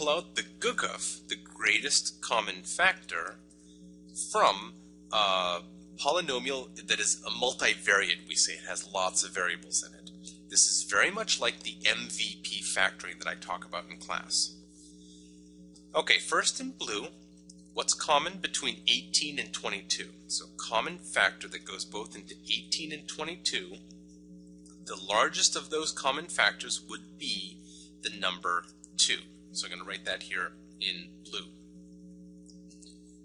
pull out the GUGF, the greatest common factor, from a polynomial that is a multivariate. We say it has lots of variables in it. This is very much like the MVP factoring that I talk about in class. Okay, first in blue, what's common between 18 and 22? So common factor that goes both into 18 and 22. The largest of those common factors would be the number 2. So I'm going to write that here in blue.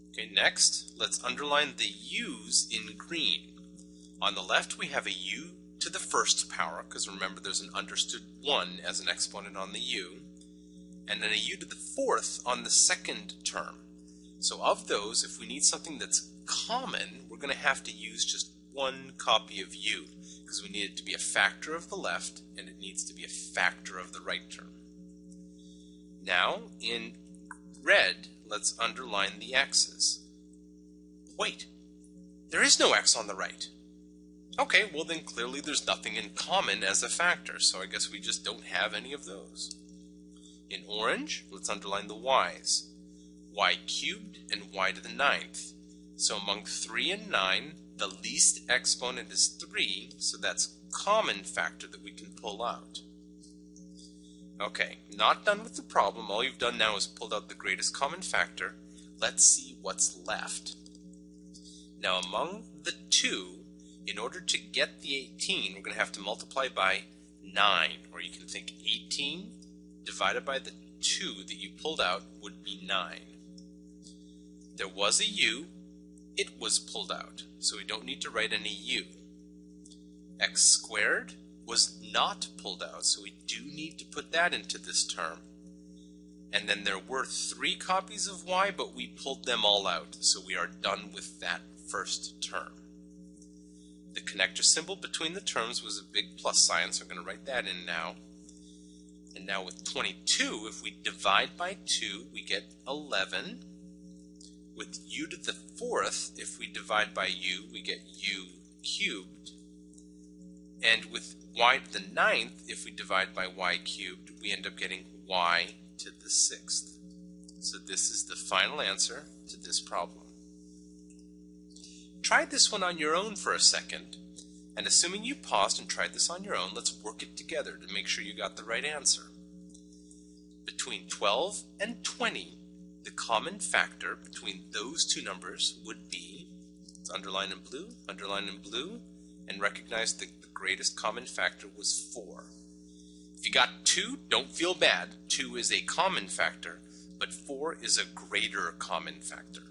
Okay, next, let's underline the u's in green. On the left, we have a u to the first power, because remember there's an understood 1 as an exponent on the u, and then a u to the fourth on the second term. So of those, if we need something that's common, we're going to have to use just one copy of u, because we need it to be a factor of the left, and it needs to be a factor of the right term. Now, in red, let's underline the x's. Wait, there is no x on the right. Okay, well then clearly there's nothing in common as a factor, so I guess we just don't have any of those. In orange, let's underline the y's. Y cubed and y to the 9th. So among 3 and 9, the least exponent is 3, so that's a common factor that we can pull out. Okay, not done with the problem. All you've done now is pulled out the greatest common factor. Let's see what's left. Now among the 2, in order to get the 18, we're going to have to multiply by 9, or you can think 18 divided by the 2 that you pulled out would be 9. There was a u, it was pulled out, so we don't need to write any u. X squared was not pulled out, so we do need to put that into this term. And then there were 3 copies of y, but we pulled them all out, so we are done with that first term. The connector symbol between the terms was a big plus sign, so I'm going to write that in now. And now with 22, if we divide by 2, we get 11. With u to the fourth, if we divide by u, we get u cubed. And with y to the 9th, if we divide by y cubed, we end up getting y to the 6th. So this is the final answer to this problem. Try this one on your own for a second. And assuming you paused and tried this on your own, let's work it together to make sure you got the right answer. Between 12 and 20, the common factor between those two numbers would be, let's underline in blue, and recognize the greatest common factor was 4. If you got 2, don't feel bad. 2 is a common factor, but 4 is a greater common factor.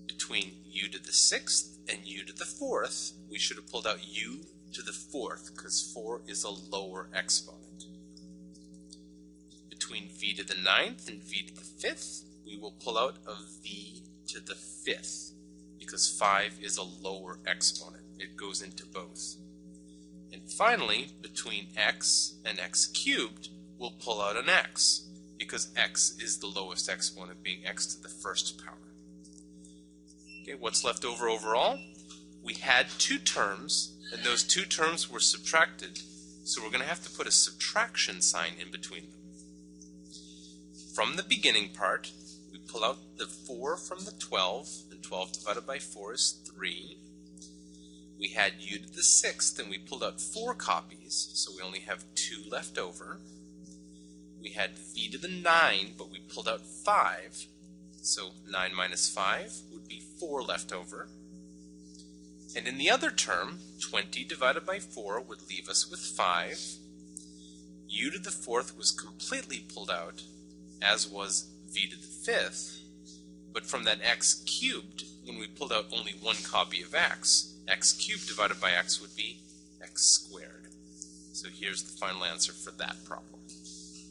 Between u to the 6th and u to the 4th, we should have pulled out u to the 4th, because 4 is a lower exponent. Between v to the 9th and v to the 5th, we will pull out a v to the 5th, because 5 is a lower exponent. It goes into both. And finally, between x and x cubed, we'll pull out an x, because x is the lowest exponent, being x to the first power. Okay, what's left over overall? We had 2 terms, and those 2 terms were subtracted, so we're going to have to put a subtraction sign in between them. From the beginning part, we pull out the 4 from the 12, and 12 divided by 4 is 3. We had u to the 6th, and we pulled out 4 copies, so we only have 2 left over. We had v to the 9, but we pulled out 5, so 9 minus 5 would be 4 left over. And in the other term, 20 divided by 4 would leave us with 5. U to the 4th was completely pulled out, as was v to the 5th. But from that x cubed, when we pulled out only 1 copy of x cubed divided by x would be x squared. So here's the final answer for that problem.